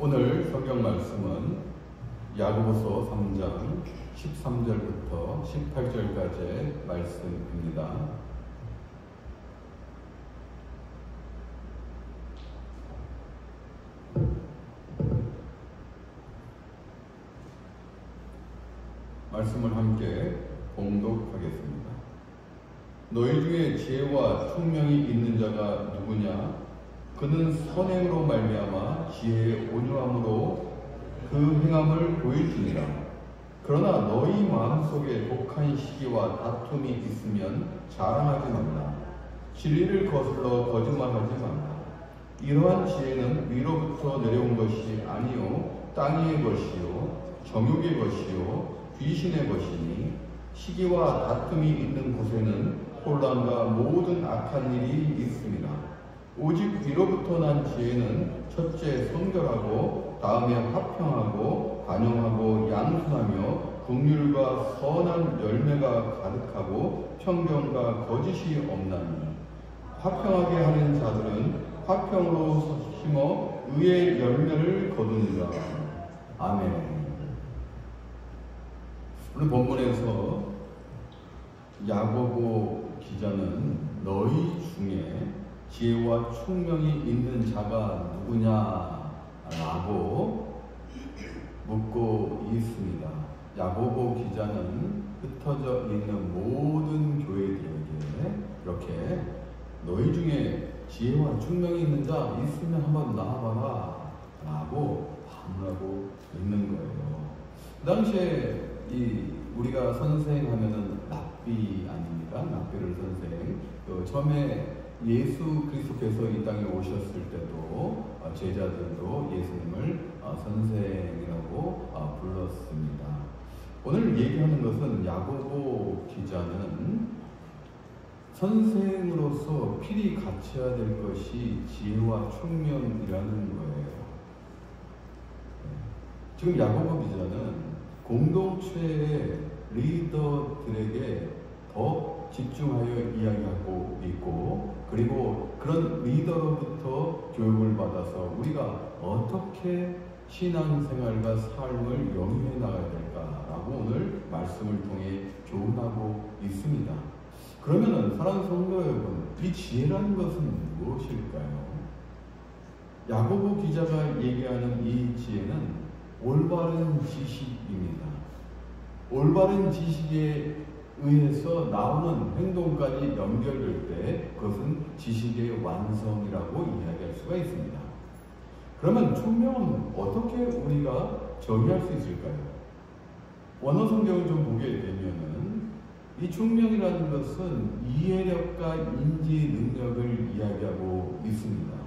오늘 성경 말씀은 야고보서 3장 13절부터 18절까지의 말씀입니다. 말씀을 함께 봉독하겠습니다. 너희 중에 지혜와 총명이 있는 자가 누구냐? 그는 선행으로 말미암아 지혜의 온유함으로 그 행함을 보일지니라. 그러나 너희 마음속에 독한 시기와 다툼이 있으면 자랑하지 말라. 진리를 거슬러 거짓말하지 말라. 이러한 지혜는 위로부터 내려온 것이 아니요 땅 위의 것이요 정욕의 것이요 귀신의 것이니, 시기와 다툼이 있는 곳에는 혼란과 모든 악한 일이 있습니다. 오직 위로부터 난 지혜는 첫째 성결하고, 다음에 화평하고, 관용하고, 양순하며, 긍휼과 선한 열매가 가득하고, 편견과 거짓이 없나니, 화평하게 하는 자들은 화평으로 심어 의의 열매를 거두니라. 아멘. 오늘 본문에서 야고보 기자는 너희 중에 지혜와 총명이 있는 자가 누구냐라고 묻고 있습니다. 야고보 기자는 흩어져 있는 모든 교회들에게 이렇게 너희 중에 지혜와 총명이 있는 자 있으면 한번 나와봐라 라고 방문하고 있는 거예요. 그 당시에 우리가 선생하면은 랍비 아닙니까? 랍비를 선생. 처음에 예수 그리스도께서 이 땅에 오셨을 때도 제자들도 예수님을 선생이라고 불렀습니다. 오늘 얘기하는 것은 야고보 기자는 선생으로서 필히 갖춰야 될 것이 지혜와 총명이라는 거예요. 지금 야고보 기자는 공동체의 리더들에게 더 집중하여 이야기하고 있고, 그리고 그런 리더로부터 교육을 받아서 우리가 어떻게 신앙생활과 삶을 영위해 나가야 될까라고 오늘 말씀을 통해 교훈하고 있습니다. 그러면은 사랑하는 성도 여러분, 이 지혜라는 것은 무엇일까요? 야고보 기자가 얘기하는 이 지혜는 올바른 지식입니다. 올바른 지식에 의해서 나오는 행동까지 연결될 때 그것은 지식의 완성이라고 이야기할 수가 있습니다. 그러면 총명은 어떻게 우리가 정의할 수 있을까요? 원어 성경을 좀 보게 되면은 이 총명이라는 것은 이해력과 인지 능력을 이야기하고 있습니다.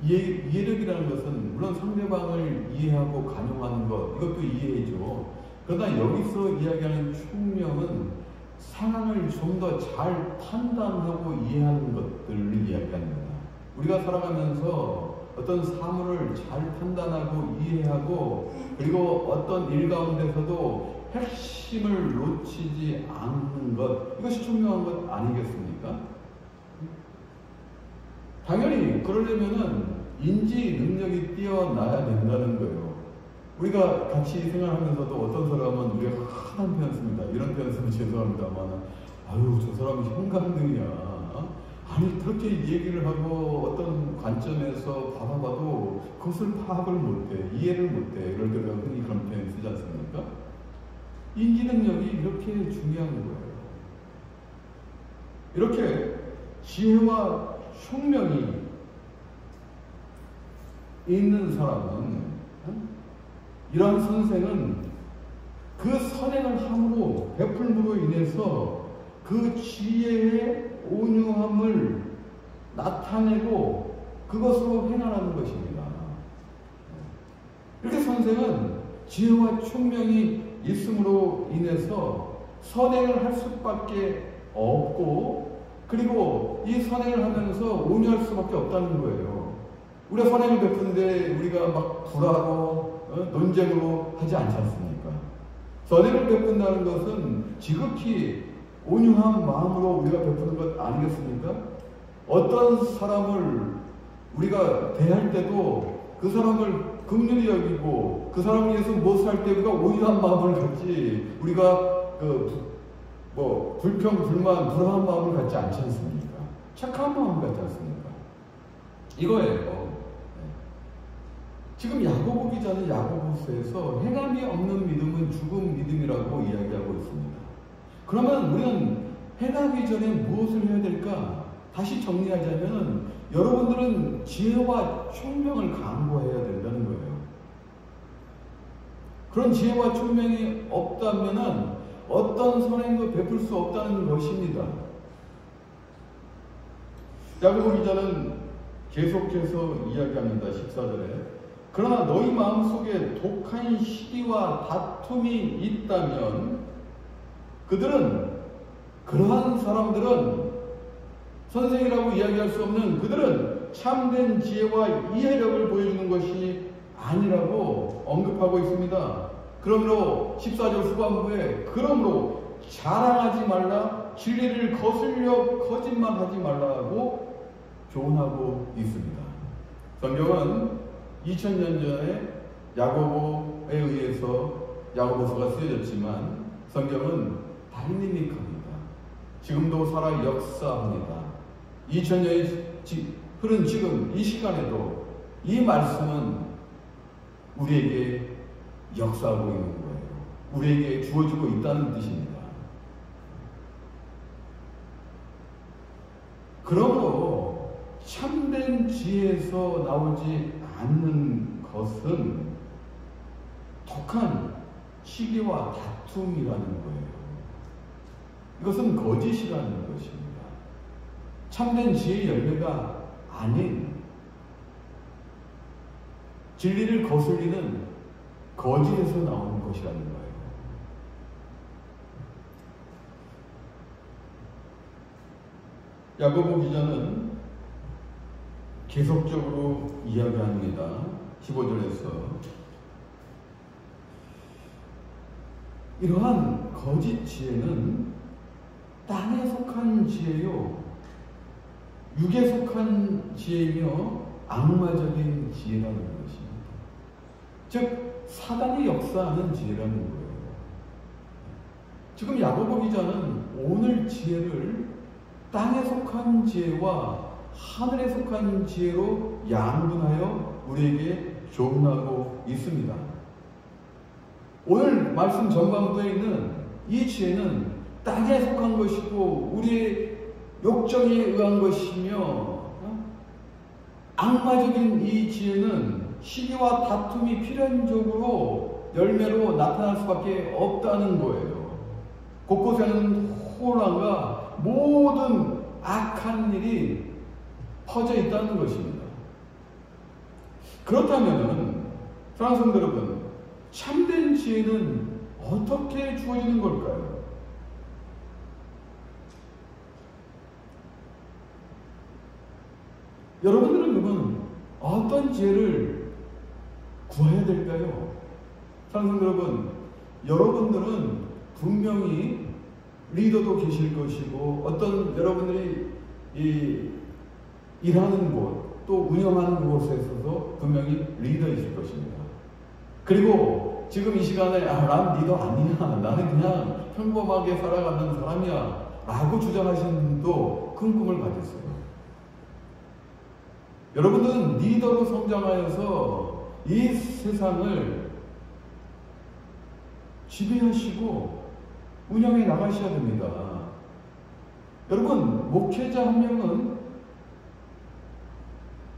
이해력이라는 것은 물론 상대방을 이해하고 관용하는 것, 이것도 이해죠. 그러나 여기서 이야기하는 총명은 상황을 좀 더 잘 판단하고 이해하는 것들을 이야기합니다. 우리가 살아가면서 어떤 사물을 잘 판단하고 이해하고, 그리고 어떤 일 가운데서도 핵심을 놓치지 않는 것, 이것이 총명한 것 아니겠습니까? 당연히 그러려면은 인지 능력이 뛰어나야 된다는 거예요. 우리가 같이 생활하면서도 어떤 사람은 우리가 흔한 표현 씁니다. 이런 표현 쓰면 죄송합니다만, 아유 저 사람이 형광등이야. 아니 그렇게 얘기를 하고 어떤 관점에서 바라봐도 그것을 파악을 못해, 이해를 못해. 이럴 때 우리가 흔히 그런 표현 쓰지 않습니까? 인지 능력이 이렇게 중요한 거예요. 이렇게 지혜와 총명이 있는 사람은, 이러한 선생은 그 선행을 함으로, 베풀므로 인해서 그 지혜의 온유함을 나타내고 그것으로 행하라는 것입니다. 이렇게 선생은 지혜와 총명이 있음으로 인해서 선행을 할 수밖에 없고, 그리고 이 선행을 하면서 온유할 수밖에 없다는 거예요. 우리가 선행을 베푸는데 우리가 막 불화로 논쟁으로 하지 않지 않습니까? 선행을 베푼다는 것은 지극히 온유한 마음으로 우리가 베푸는 것 아니겠습니까? 어떤 사람을 우리가 대할 때도 그 사람을 긍휼히 여기고 그 사람을 위해서 무엇을 할 때 우리가 온유한 마음을 갖지, 우리가 불평, 불만, 불안한 마음을 갖지 않지 않습니까? 착한 마음을 갖지 않습니까? 이거예요. 지금 야고보 기자는 야고보서에서 행함이 없는 믿음은 죽은 믿음이라고 이야기하고 있습니다. 그러면 우리는 행하기 전에 무엇을 해야 될까? 다시 정리하자면 여러분들은 지혜와 총명을 강구해야 된다는 거예요. 그런 지혜와 총명이 없다면 어떤 선행도 베풀 수 없다는 것입니다. 야고보 기자는 계속해서 이야기합니다. 14절에 그러나 너희 마음속에 독한 시기와 다툼이 있다면 그러한 사람들은 선생이라고 이야기할 수 없는 그들은 참된 지혜와 이해력을 보여주는 것이 아니라고 언급하고 있습니다. 그러므로 14절 후반부에 그러므로 자랑하지 말라, 진리를 거슬려 거짓말하지 말라고 조언하고 있습니다. 성경은 2000년 전에 야고보에 의해서 야고보서가 쓰여졌지만 성경은 다이내믹합니다. 지금도 살아 역사합니다. 2000년이 흐른 지금 이 시간에도 이 말씀은 우리에게 역사하고 있는 거예요. 우리에게 주어지고 있다는 뜻입니다. 그러므로 참된 지혜에서 나오지 않는 것은 독한 시기와 다툼이라는 거예요. 이것은 거짓이라는 것입니다. 참된 지혜의 열매가 아닌 진리를 거슬리는 거짓에서 나오는 것이라는 거예요. 야고보 기자는 계속적으로 이야기합니다. 15절에서 이러한 거짓 지혜는 땅에 속한 지혜요, 육에 속한 지혜이며 악마적인 지혜라는 것입니다. 즉 사단이 역사하는 지혜라는 거예요. 지금 야고보 기자는 오늘 지혜를 땅에 속한 지혜와 하늘에 속한 지혜로 양분하여 우리에게 조언하고 있습니다. 오늘 말씀 전반부에 있는 이 지혜는 땅에 속한 것이고 우리의 욕정에 의한 것이며 악마적인 이 지혜는 시기와 다툼이 필연적으로 열매로 나타날 수밖에 없다는 거예요. 곳곳에는 혼란과 모든 악한 일이 퍼져 있다는 것입니다. 그렇다면 사랑하는 성도 여러분, 참된 지혜는 어떻게 주어지는 걸까요? 여러분들은 그러면 어떤 지혜를 구해야 될까요? 사랑하는 성도 여러분, 여러분들은 분명히 리더도 계실 것이고 어떤 여러분들이 일하는 곳 또 운영하는 곳에서도 분명히 리더이실 것입니다. 그리고 지금 이 시간에 난 리더 아니야, 나는 그냥 평범하게 살아가는 사람이야 라고 주장하시는 분도 큰 꿈을 가졌어요. 여러분들은 리더로 성장하여서 이 세상을 지배하시고 운영해 나가셔야 됩니다. 여러분, 목회자 한 명은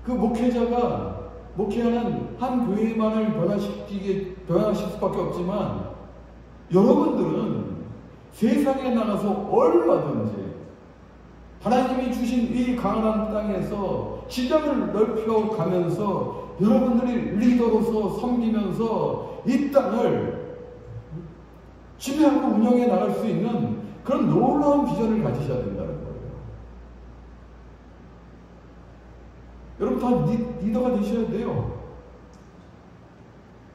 그 목회자가 목회하는 한 교회만을 변화시킬 수밖에 없지만 여러분들은 세상에 나가서 얼마든지 하나님이 주신 이 가난한 땅에서 지장을 넓혀가면서 여러분들이 리더로서 섬기면서 이 땅을 지배하고 운영해 나갈 수 있는 그런 놀라운 비전을 가지셔야 된다는 거예요. 여러분 다 리더가 되셔야 돼요.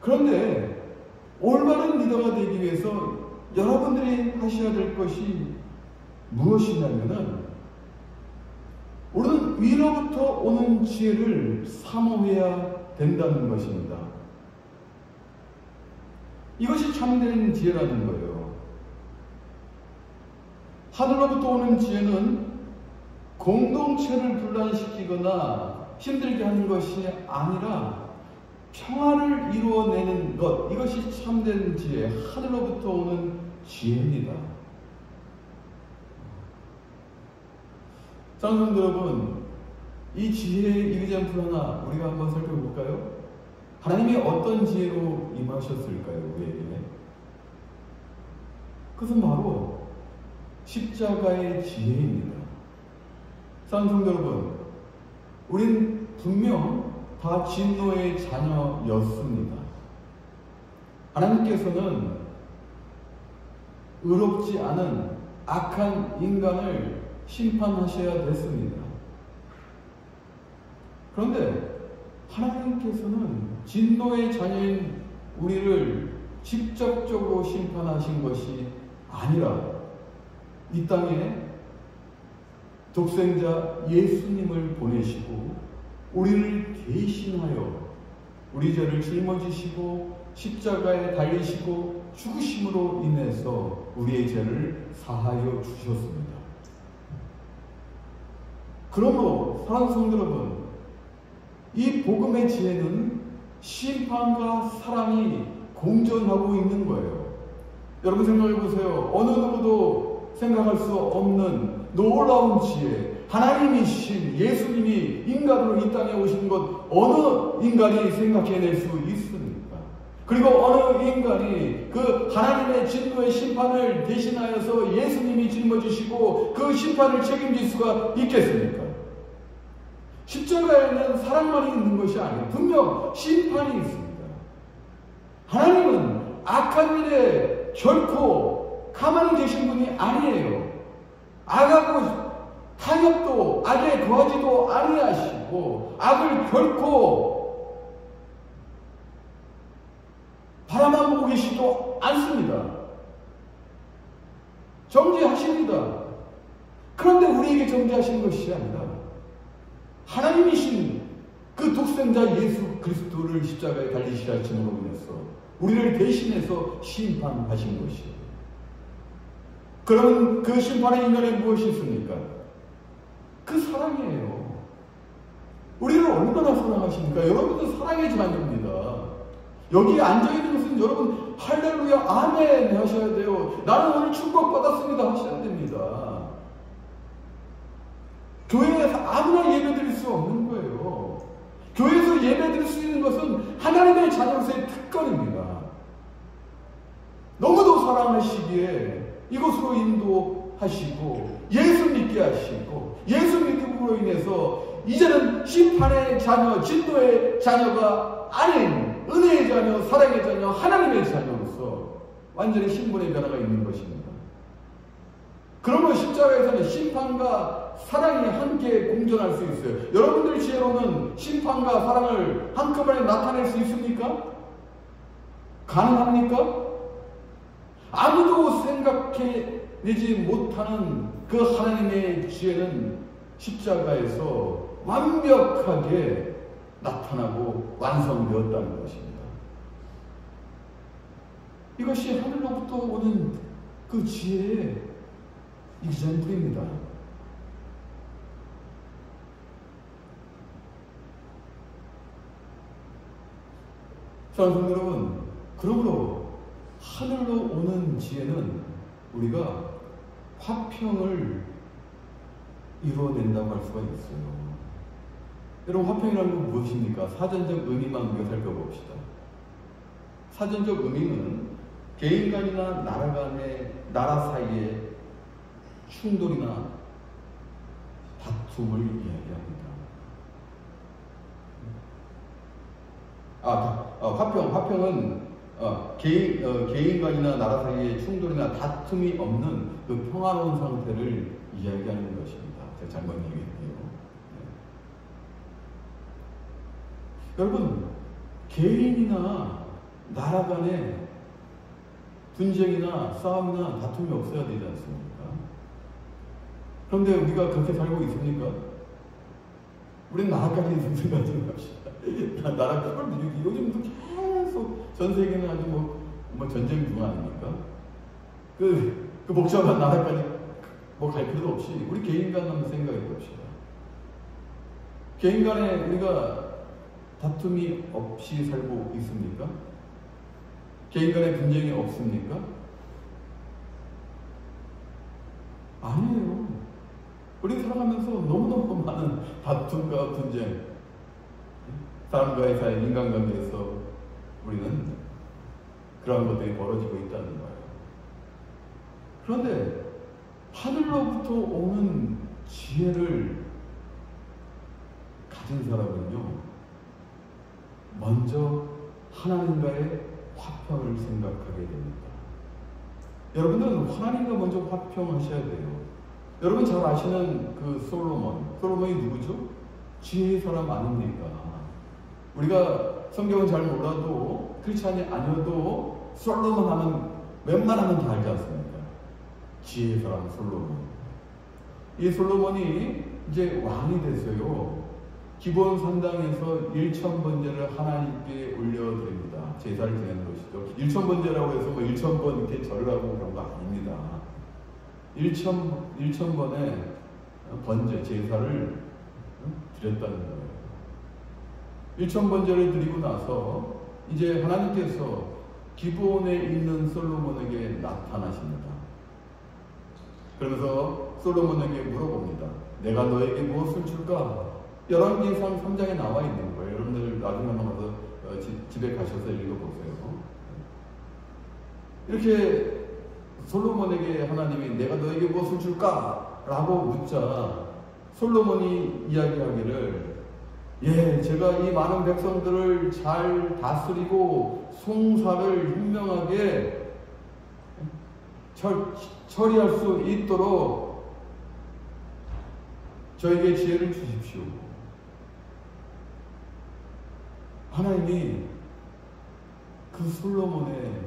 그런데 올바른 리더가 되기 위해서 여러분들이 하셔야 될 것이 무엇이냐면은 우리는 위로부터 오는 지혜를 사모해야 된다는 것입니다. 이것이 참된 지혜라는 거예요. 하늘로부터 오는 지혜는 공동체를 분란시키거나 힘들게 하는 것이 아니라 평화를 이루어내는 것, 이것이 참된 지혜, 하늘로부터 오는 지혜입니다. 사랑하는 여러분, 이 지혜의 이그젬플 하나 우리가 한번 살펴볼까요? 하나님이 어떤 지혜로 임하셨을까요, 우리에게? 그것은 바로 십자가의 지혜입니다. 사랑하는 여러분, 우린 분명 다 진노의 자녀였습니다. 하나님께서는 의롭지 않은 악한 인간을 심판하셔야 됐습니다. 그런데 하나님께서는 진노의 자녀인 우리를 직접적으로 심판하신 것이 아니라 이 땅에 독생자 예수님을 보내시고 우리를 대신하여 우리 죄를 짊어지시고 십자가에 달리시고 죽으심으로 인해서 우리의 죄를 사하여 주셨습니다. 그러므로 사랑하는 성도 여러분, 이 복음의 지혜는 심판과 사랑이 공존하고 있는 거예요. 여러분 생각해 보세요. 어느 누구도 생각할 수 없는 놀라운 지혜, 하나님이신 예수님이 인간으로 이 땅에 오신 것 어느 인간이 생각해낼 수 있습니까? 그리고 어느 인간이 그 하나님의 진노의 심판을 대신하여서 예수님이 짊어지시고 그 심판을 책임질 수가 있겠습니까? 십자가에는 사랑만이 있는 것이 아니에요. 분명 심판이 있습니다. 하나님은 악한 일에 결코 가만히 계신 분이 아니에요. 악하고 타협도 악에 거하지도 아니하시고 악을 결코 바라만 보고 계시지도 않습니다. 정죄하십니다. 그런데 우리에게 정죄하신 것이 아니라 하나님이신 그 독생자 예수 그리스도를 십자가에 달리시라 하심으로 인해서 우리를 대신해서 심판하신 것이에요. 그러면 그 심판의 이면에 무엇이 있습니까? 그 사랑이에요. 우리를 얼마나 사랑하십니까? 여러분도 사랑의 자녀입니다. 여기 앉아있는 것은 여러분 할렐루야 아멘 하셔야 돼요. 나는 오늘 축복받았습니다 하셔야 됩니다. 교회에서 아무나 예배드릴 수 없는 거예요. 교회에서 예배드릴 수 있는 것은 하나님의 자녀로서의 특권입니다. 너무도 사랑하시기에 이곳으로 인도하시고 예수 믿게 하시고 예수 믿음으로 인해서 이제는 심판의 자녀, 진노의 자녀가 아닌 은혜의 자녀, 사랑의 자녀, 하나님의 자녀로서 완전히 신분의 변화가 있는 것입니다. 그러면 십자가에서는 심판과 사랑이 함께 공존할 수 있어요. 여러분들 지혜로는 심판과 사랑을 한꺼번에 나타낼 수 있습니까? 가능합니까? 아무도 생각해내지 못하는 그 하나님의 지혜는 십자가에서 완벽하게 나타나고 완성되었다는 것입니다. 이것이 하늘로부터 오는 그 지혜의 이그젬플입니다. 사랑하는 여러분, 그러므로 하늘로 오는 지혜는 우리가 화평을 이루어낸다고 할 수가 있어요. 여러분, 화평이라는 건 무엇입니까? 사전적 의미만 우리가 살펴봅시다. 사전적 의미는 개인 간이나 나라 사이의 충돌이나 다툼을 이야기합니다. 화평은 개인 간이나 나라 사이의 충돌이나 다툼이 없는 그 평화로운 상태를 이야기하는 것입니다. 제가 잘못 얘기했네요. 여러분, 개인이나 나라 간에 분쟁이나 싸움이나 다툼이 없어야 되지 않습니까? 그런데 우리가 그렇게 살고 있습니까? 우리는 나라까지 생각하지 맙시다. 나라 그걸 요즘도 계속 전 세계는 아주 뭐 전쟁 중 아닙니까? 그 복잡한 나라까지 갈 필요도 없이 우리 개인 간 한번 생각해 봅시다. 개인 간에 우리가 다툼이 없이 살고 있습니까? 개인 간에 분쟁이 없습니까? 아니에요. 우리 살아가면서 너무너무 많은 다툼과 분쟁, 사람과의 사이, 인간관계에서 우리는 그런 것들이 벌어지고 있다는 거예요. 그런데 하늘로부터 오는 지혜를 가진 사람은요, 먼저 하나님과의 화평을 생각하게 됩니다. 여러분들은 하나님과 먼저 화평하셔야 돼요. 여러분 잘 아시는 그 솔로몬이 누구죠? 지혜의 사람 아닙니까? 우리가 성경은 잘 몰라도 크리스찬이 아니어도 솔로몬 하면 웬만하면 다 알지 않습니까? 지혜의 사람 솔로몬. 이 솔로몬이 이제 왕이 됐어요. 기본 산당에서 1000번제를 하나님께 올려드립니다. 제사를 지내는 것이죠. 1000번제라고 해서 1000번 이렇게 절을 하고 그런 거 아닙니다. 1000번의 번제, 제사를 드렸다는 거예요. 1000번제를 드리고 나서 이제 하나님께서 기브온에 있는 솔로몬에게 나타나십니다. 그러면서 솔로몬에게 물어봅니다. 내가 너에게 무엇을 줄까? 열왕기상 3장에 나와 있는 거예요. 여러분들 나중에 한번 가서 집에 가셔서 읽어보세요. 이렇게 솔로몬에게 하나님이 내가 너에게 무엇을 줄까? 라고 묻자 솔로몬이 이야기하기를 제가 이 많은 백성들을 잘 다스리고 송사를 현명하게 처리할 수 있도록 저에게 지혜를 주십시오. 하나님이 그 솔로몬의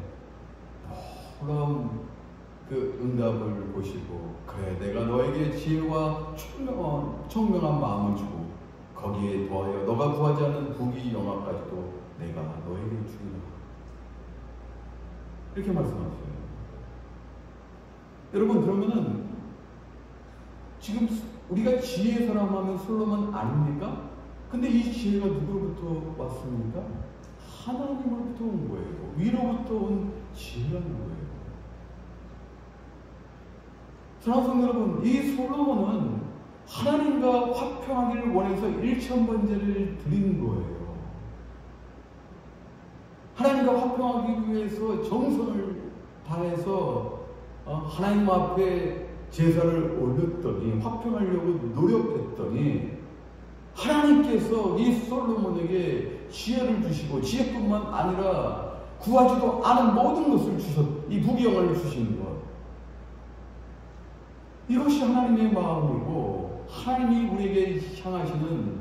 놀라운 그 응답을 보시고 그래 내가 너에게 지혜와 청명한 마음을 주고 거기에 더하여 너가 구하지 않는 부귀 영화까지도 내가 너에게 주리라. 이렇게 말씀하세요. 여러분 그러면은 지금 우리가 지혜의 사람 하면 솔로몬 아닙니까? 근데 이 지혜가 누구로부터 왔습니까? 하나님으로부터 온 거예요. 위로부터 온 지혜라는 거예요. 사랑하는 여러분, 이 솔로몬은 하나님과 화평하기를 원해서 1000번제를 드린 거예요. 하나님과 화평하기 위해서 정성을 다해서 하나님 앞에 제사를 올렸더니 화평하려고 노력했더니 하나님께서 이 솔로몬에게 지혜를 주시고 지혜뿐만 아니라 구하지도 않은 모든 것을 이 부귀영화를 주신 것. 이것이 하나님의 마음이고 하나님이 우리에게 향하시는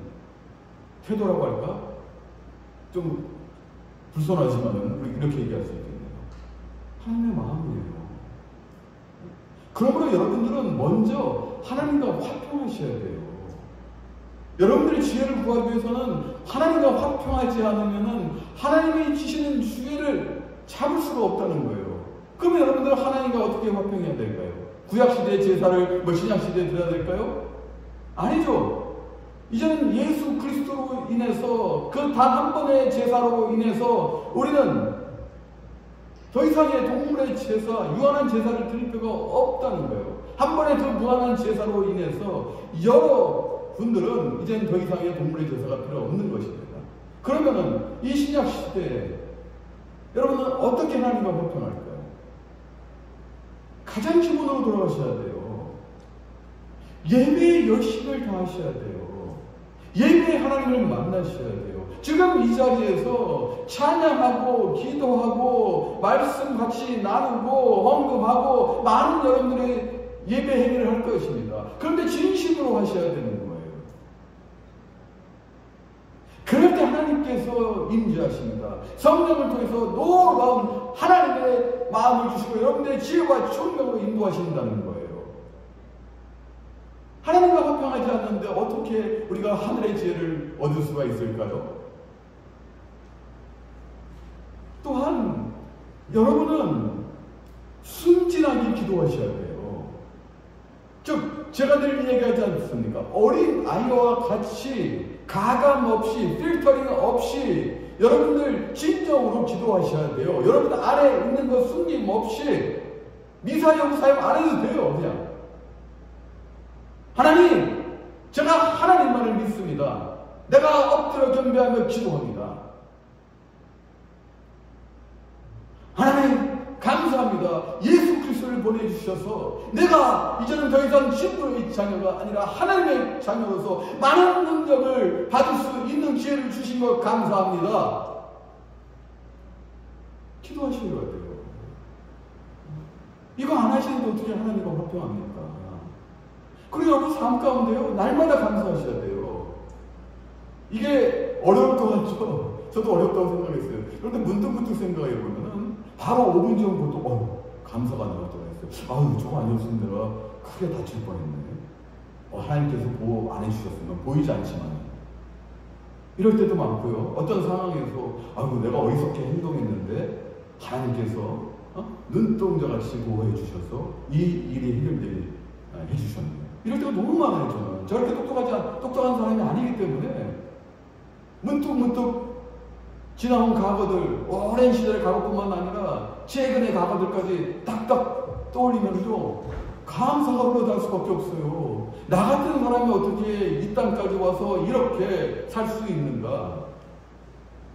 태도라고 할까? 좀 불손하지만 이렇게 얘기할 수 있겠네요. 하나님의 마음이에요. 그러므로 여러분들은 먼저 하나님과 화평하셔야 돼요. 여러분들이 지혜를 구하기 위해서는 하나님과 화평하지 않으면 하나님이 주시는 지혜를 잡을 수가 없다는 거예요. 그러면 여러분들은 하나님과 어떻게 화평해야 될까요? 구약시대의 제사를 신약시대에 드려야 될까요? 아니죠. 이제는 예수 그리스도로 인해서 그 단 한 번의 제사로 인해서 우리는 더 이상의 동물의 제사, 유한한 제사를 드릴 필요가 없다는 거예요. 한 번의 그 무한한 제사로 인해서 여러 분들은 이제는 더 이상의 동물의 제사가 필요 없는 것입니다. 그러면은 이 신약 시대에 여러분은 어떻게 하나님과 화평할까요? 가장 기본으로 돌아가셔야 돼요. 예배의 열심을 다하셔야 돼요. 예배의 하나님을 만나셔야 돼요. 지금 이 자리에서 찬양하고 기도하고 말씀 같이 나누고 언급하고 많은 여러분들의 예배 행위를 할 것입니다. 그런데 진심으로 하셔야 되는 거예요. 그럴 때 하나님께서 임재하십니다. 성령을 통해서 놀라운 하나님의 마음을 주시고 여러분들의 지혜와 총명으로 인도하신다는 거예요. 하나님과 화평 화평하지 않는데 어떻게 우리가 하늘의 지혜를 얻을 수가 있을까요? 또한 여러분은 순진하게 기도하셔야 돼요. 즉 제가 늘 얘기하지 않습니까? 어린 아이와 같이 가감 없이 필터링 없이 여러분들 진정으로 기도하셔야 돼요. 여러분 안에 있는 거 숨김 없이 미사용 사용 안 해도 돼요. 그냥 하나님, 제가 하나님만을 믿습니다. 내가 엎드려 경배하며 기도합니다. 하나님 감사합니다. 예수 그리스도를 보내주셔서 내가 이제는 더 이상 신부의 자녀가 아니라 하나님의 자녀로서 많은 능력을 받을 수 있는 기회를 주신 것 감사합니다. 기도하셔야 돼요. 이거 안 하시는데 어떻게 하나님과 화평합니까? 그리고 여러분 삶 가운데요, 날마다 감사하셔야 돼요. 이게 어려울 것 같죠? 저도 어렵다고 생각했어요. 그런데 문득 생각해보면 바로 5분 전부터 감사가 나왔다고 했어요. 아유, 저거 아니었으면 내가 크게 다칠 뻔했네. 하나님께서 보호 안 해주셨으면 보이지 않지만 이럴 때도 많고요. 어떤 상황에서 아유, 내가 어리석게 행동했는데 하나님께서 눈동자같이 보호해 주셔서 이 일이 해결되게 해주셨네요. 이럴 때가 너무 많아요. 저는 저렇게 똑똑한 사람이 아니기 때문에 문득 지나온 과거들, 오랜 시대의 과거뿐만 아니라 최근의 과거들까지 딱딱 떠올리면서 감사가 흘러날 수밖에 없어요. 나 같은 사람이 어떻게 이 땅까지 와서 이렇게 살 수 있는가?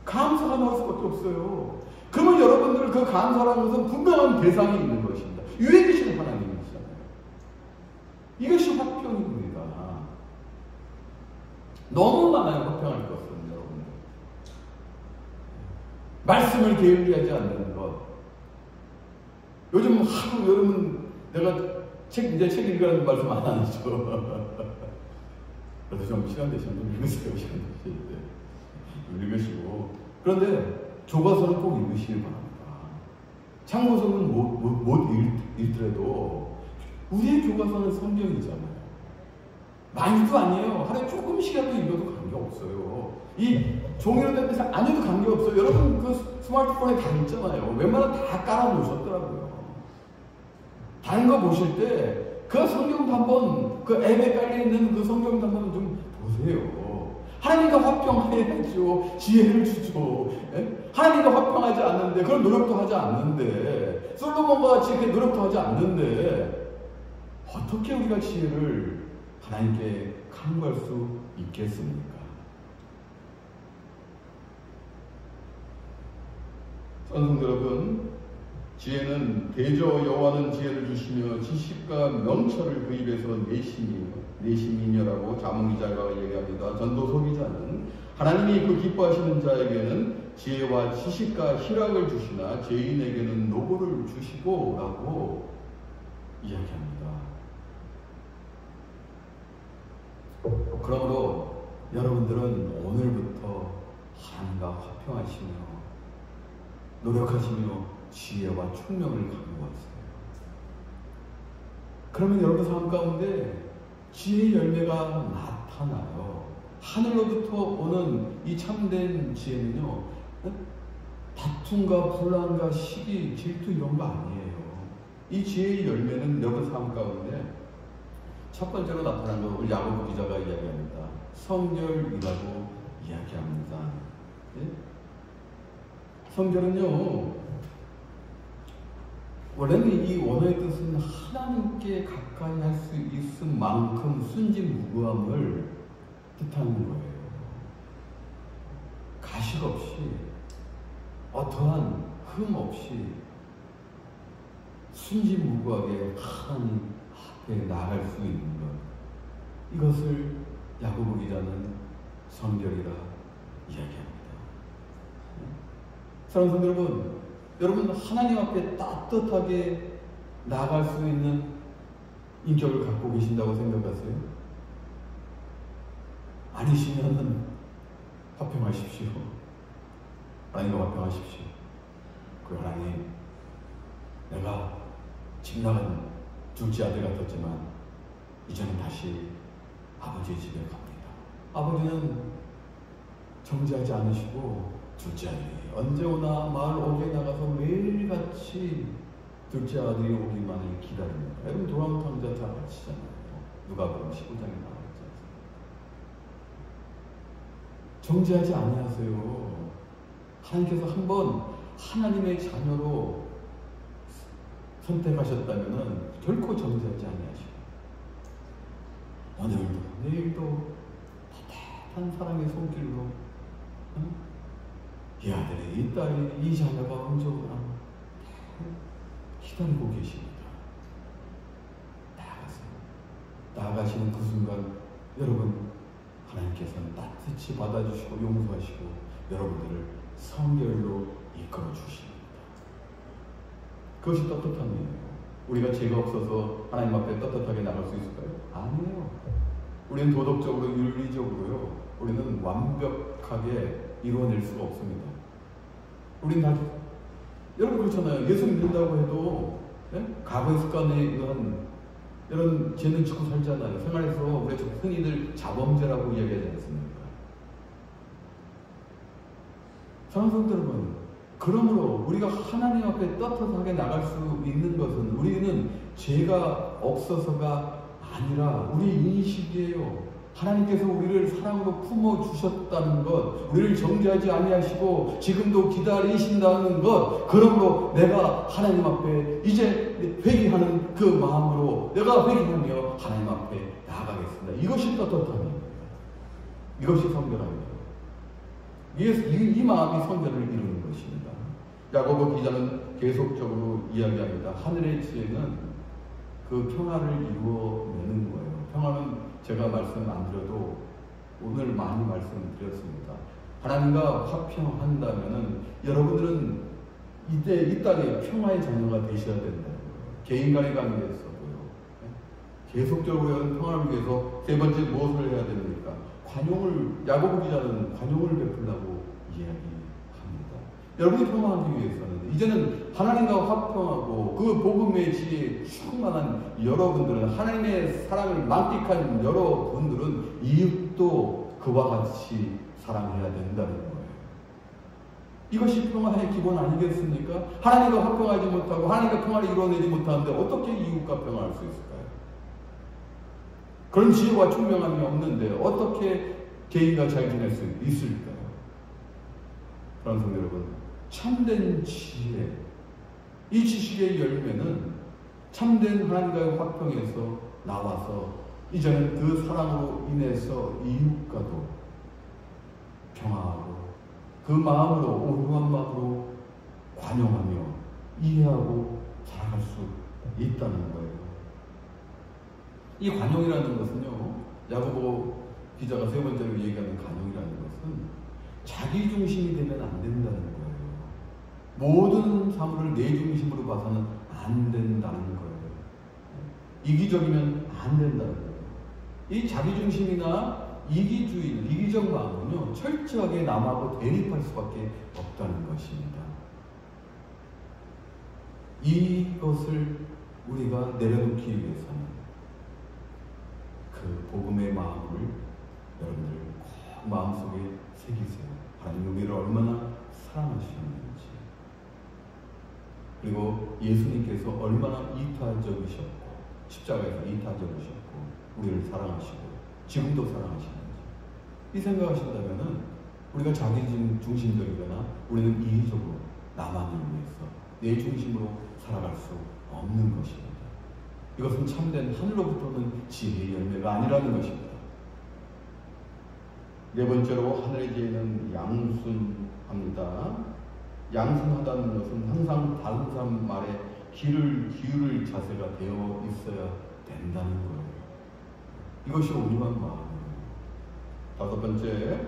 감사가 나올 수밖에 없어요. 그러면 여러분들 그 감사라는 것은 분명한 대상이 있는 것입니다. 위에 계신 하나님이시잖아요. 이것이 화평입니다. 너무 많아요. 화평할 것은 여러분들. 말씀을 게을리하지 않는 것. 요즘 하도 여러분 내가 책 읽으라는 말씀 안 하죠. 그래도 좀 시간 되시면 좀 읽으세요. 시간 되실 때 읽으시고. 그런데 교과서는 꼭 읽으시길 바랍니다. 참고서는 못 읽더라도 우리의 교과서는 성경이잖아요. 많이도 아니에요. 하루에 조금씩이라도 읽어도 관계없어요. 이 종이로 된 데서 안 해도 관계없어요. 여러분 그 스마트폰에 다 있잖아요. 웬만하면 다 깔아놓으셨더라고요. 다른 거 보실 때 그 성경도 한번 그 앱에 깔려있는 그 성경도 한번 좀 보세요. 하나님과 화평해야죠. 지혜를 주죠. 예? 하나님과 화평하지 않는데 그런 노력도 하지 않는데 솔로몬과 같이 그 노력도 하지 않는데 어떻게 우리가 지혜를 하나님께 간구할 수 있겠습니까? 성도 여러분, 지혜는 대저 여호와는 지혜를 주시며 지식과 명철을 그 입에서 내심이며라고 자문기자가 얘기합니다. 전도서 기자는 하나님이 그 기뻐하시는 자에게는 지혜와 지식과 희락을 주시나 죄인에게는 노고를 주시고 라고 이야기합니다. 그러므로 여러분들은 오늘부터 하나님과 화평하시며 노력하시며 지혜와 총명을 가지고 왔어요. 그러면 여러분 삶 가운데 지혜의 열매가 나타나요. 하늘로부터 오는 이 참된 지혜는요, 다툼과 분란과 시기, 질투 이런 거 아니에요. 이 지혜의 열매는 여러분 삶 가운데 첫 번째로 나타난 거 우리 야고보 기자가 이야기합니다. 성결이라고 이야기합니다. 네? 성결은요, 원래는 이 원어의 뜻은 하나님께 가까이 할 수 있을 만큼 순진무구함을 뜻하는 거예요. 가식 없이 어떠한 흠 없이 순진무구하게 하나님 앞에 나아갈 수 있는 것, 이것을 야고보 기자는 성결이라 이야기합니다. 사랑하는 성도 여러분 하나님 앞에 따뜻하게 나아갈 수 있는 인격을 갖고 계신다고 생각하세요? 아니시면 화평하십시오. 하나님과 화평하십시오. 그 하나님, 내가 집 나간 둘째 아들 같았지만 이제는 다시 아버지의 집에 갑니다. 아버지는 정지하지 않으시고 둘째 아들이 언제 오나 마을 옥에 나가서 매일같이 둘째 아들이 오기만을 기다립니다. 여러분 도랑탕자 잘 아시잖아요. 누가복음 15장에 나와있지 않습니까? 정지하지 아니하세요. 하나님께서 한번 하나님의 자녀로 선택하셨다면 결코 정지하지 아니하시고 오늘도 내일도 따뜻한 사랑의 손길로 이 아들이 이 딸이 이 자녀가 언제 오나 기다리고 계십니다. 나아가시는 그 순간 여러분 하나님께서는 따뜻이 받아주시고 용서하시고 여러분들을 성결로 이끌어 주십니다. 그것이 떳떳함이에요. 우리가 죄가 없어서 하나님 앞에 떳떳하게 나갈 수 있을까요? 아니에요. 우리는 도덕적으로 윤리적으로요 우리는 완벽하게 이루어낼 수가 없습니다. 우리는 다 여러분 그렇잖아요. 예수 믿는다고 해도 과거의 습관에 의한 이런 죄는 짓고 살잖아요. 생활에서 우리가 흔히들 자범죄라고 이야기하지 않습니까? 사랑하는 성도 여러분, 그러므로 우리가 하나님 앞에 떳떳하게 나갈 수 있는 것은 우리는 죄가 없어서가 아니라 우리 인식이에요. 하나님께서 우리를 사랑으로 품어주셨다는 것, 우리를 정죄하지 아니하시고 지금도 기다리신다는 것, 그러므로 내가 하나님 앞에 이제 회개하는 그 마음으로 내가 회개하며 하나님 앞에 나아가겠습니다. 이것이 떳떳함입니다. 이것이 성결함입니다. 이 마음이 성결을 이루는 것입니다. 야고보 기자는 계속적으로 이야기합니다. 하늘의 지혜는 그 평화를 이루어내는 거예요. 평화는 제가 말씀 안 드려도 오늘 많이 말씀드렸습니다. 하나님과 화평한다면은 여러분들은 이때 이 땅에 평화의 자녀가 되셔야 된다는 거예요. 개인 간의 관계에서도요. 계속적으로 여러분 평화를 위해서 세 번째 무엇을 해야 됩니까? 관용을, 야고보 기자는 관용을 베풀라고 이야기합니다. 여러분이 평화하기 위해서는 이제는 하나님과 화평하고 그 복음의 지혜에 충만한 여러분들은, 하나님의 사랑을 만끽한 여러분들은 이웃도 그와 같이 사랑해야 된다는 거예요. 이것이 평화의 기본 아니겠습니까? 하나님과 화평하지 못하고 하나님과 평화를 이루어내지 못하는데 어떻게 이웃과 평화할 수 있을까요? 그런 지혜와 총명함이 없는데 어떻게 개인과 잘 지낼 수 있을까요? 그런 성도 여러분, 참된 지혜, 이 지식의 열매는 참된 하나님과의 화평에서 나와서 이제는 그 사랑으로 인해서 이웃과도 평화하고 그 마음으로, 온유한 마음으로 관용하며 이해하고 살아갈 수 있다는 거예요. 이 관용이라는 것은요, 야고보 기자가 세 번째로 얘기하는 관용이라는 것은 자기 중심이 되면 안 된다는 거예요. 모든 사물을 내 중심으로 봐서는 안 된다는 거예요. 이기적이면 안 된다는 거예요. 이 자기 중심이나 이기주의, 이기적 마음은요, 철저하게 남하고 대립할 수밖에 없다는 것입니다. 이것을 우리가 내려놓기 위해서는 그 복음의 마음을 여러분들 꼭 마음속에 새기세요. 하나님 우리를 얼마나 사랑하시는지, 그리고 예수님께서 얼마나 이타적이셨고 십자가에서 이타적이셨고 우리를 사랑하시고 지금도 사랑하시는지 이 생각하신다면은 우리가 자기 중심적이거나 우리는 이기적으로 나만을 위해서 내 중심으로 살아갈 수 없는 것입니다. 이것은 참된 하늘로부터는 지혜의 열매가 아니라는 것입니다. 네 번째로 하늘의 지혜는 양순합니다. 양순하다는 것은 항상 다른 사람 말에 귀를 기울일 자세가 되어 있어야 된다는 거예요. 이것이 온유한 마음이에요. 다섯 번째,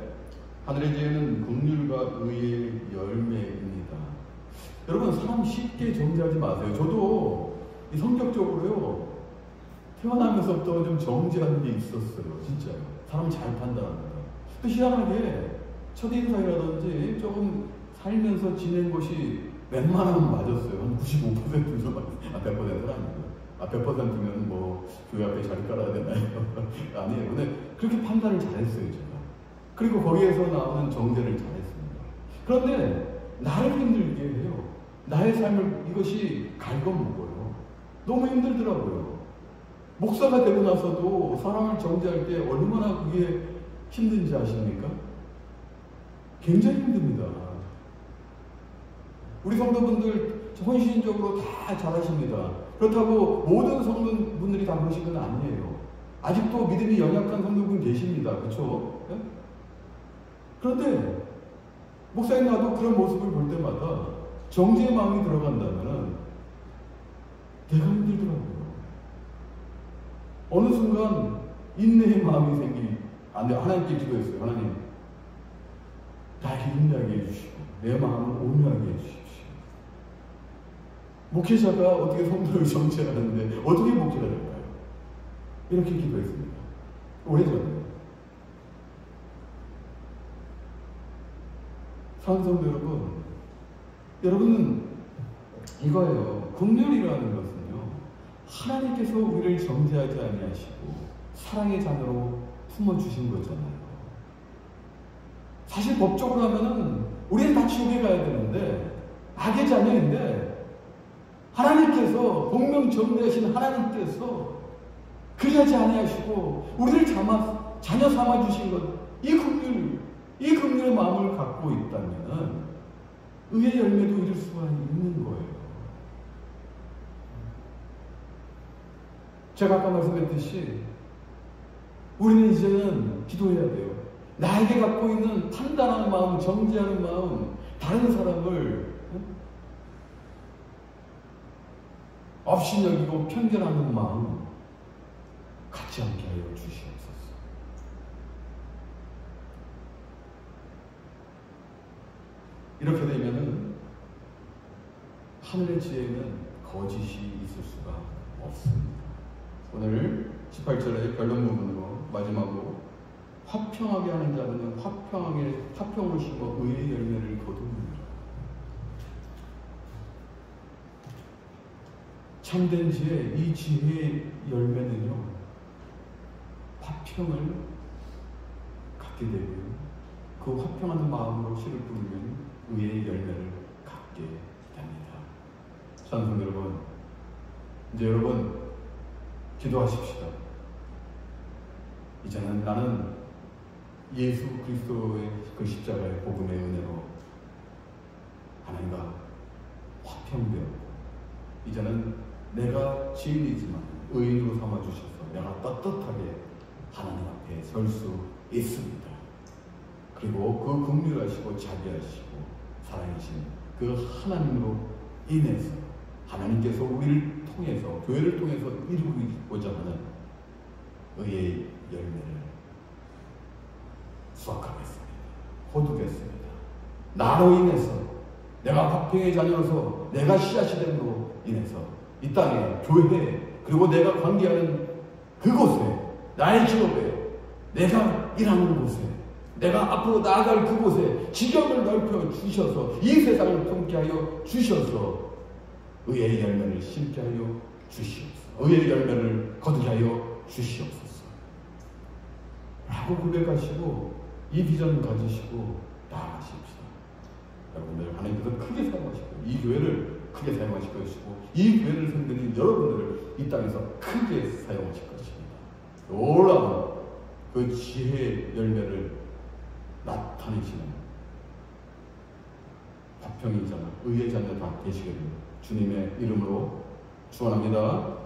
하늘의 지혜는 긍휼과 의의 열매입니다. 여러분, 사람 쉽게 정죄하지 마세요. 저도 이 성격적으로요, 태어나면서부터 좀 정죄하는 게 있었어요. 진짜요. 사람 잘 판단합니다. 또 희한하게 첫인상이라든지 조금 살면서 지낸 것이 웬만하면 맞았어요. 한 95%는 100%는 아닙니다. 100%면 뭐 교회 앞에 자리 깔아야 되나요? 아니에요. 근데 그렇게 판단을 잘했어요, 제가. 그리고 거기에서 나오는 정죄를 잘했습니다. 그런데 나를 힘들게 해요. 나의 삶을 이것이 갈궈먹어요. 너무 힘들더라고요. 목사가 되고 나서도 사람을 정죄할 때 얼마나 그게 힘든지 아십니까? 굉장히 힘듭니다. 우리 성도분들 헌신적으로 다 잘하십니다. 그렇다고 모든 성도분들이 다 그러신 건 아니에요. 아직도 믿음이 연약한 성도분 계십니다. 그렇죠? 네? 그런데 목사님 나도 그런 모습을 볼 때마다 정죄의 마음이 들어간다면 내가 힘들더라고요. 어느 순간 인내의 마음이 하나님께 기도했어요. 하나님, 나를 인내하게 해주시고 내 마음을 온유하게 해주십시오. 목회자가 어떻게 성도를 정죄하는데 어떻게 목회가 될까요? 이렇게 기도했습니다. 오래전에. 사랑하는 성도 여러분은 이거예요. 긍휼이라는 것은요, 하나님께서 우리를 정죄하지 아니하시고 사랑의 자녀로 품어주신 거잖아요. 사실 법적으로 하면은 우리는 다 지옥에 가야 되는데, 악의 자녀인데 하나님께서 공명정대하신 하나님께서 그리하지 아니하시고 우리를 자녀 삼아 주신 것, 이 긍휼의 마음을 갖고 있다면 의의 열매도 이룰 수가 있는 거예요. 제가 아까 말씀드렸듯이 우리는 이제는 기도해야 돼요. 나에게 갖고 있는 판단하는 마음, 정죄하는 마음, 다른 사람을 업신여기고 편견하는 마음 갖지 않게 하여 주시옵소서. 이렇게 되면은 하늘의 지혜는 거짓이 있을 수가 없습니다. 오늘 18절의 결론 부분으로 마지막으로 화평하게 하는 자는 화평을 심어 의의 열매를 거둡니다. 참된 지혜, 이 지혜의 열매는요, 화평을 갖게 되고요, 그 화평하는 마음으로 씨를 뿌리면 의의 열매를 갖게 됩니다. 사랑하는 여러분, 이제 여러분 기도하십시다. 이제는 나는 예수 그리스도의 그 십자가의 복음의 은혜로 하나님과 화평되었고, 이제는 내가 죄인이지만 의인으로 삼아주셔서 내가 떳떳하게 하나님 앞에 설 수 있습니다. 그리고 그 긍휼하시고 자비하시고 사랑하신 그 하나님으로 인해서 하나님께서 우리를 통해서, 교회를 통해서 이루고자 하는 의의 열매를 수확하겠습니다. 거두겠습니다. 나로 인해서, 내가 화평의 자녀로서, 내가 씨앗이 됨으로 인해서 이 땅에, 교회에, 그리고 내가 관계하는 그곳에, 나의 직업에, 내가 일하는 곳에, 내가 앞으로 나아갈 그곳에 지경을 넓혀 주셔서 이 세상을 통케 하여 주셔서 의의 열매를 심게 하여 주시옵소서. 의의 열매를 거두게 하여 주시옵소서 라고 고백하시고 이 비전을 가지시고 나아가십시다. 여러분들 하나님께서 크게 사용하시고 이 교회를 크게 사용하실 것이고 이 교회를 섬기는 여러분들을 이 땅에서 크게 사용하실 것입니다. 놀라운 그 지혜의 열매를 나타내시는 화평의 자녀, 의의 자녀 다 되시기를 주님의 이름으로 축원합니다.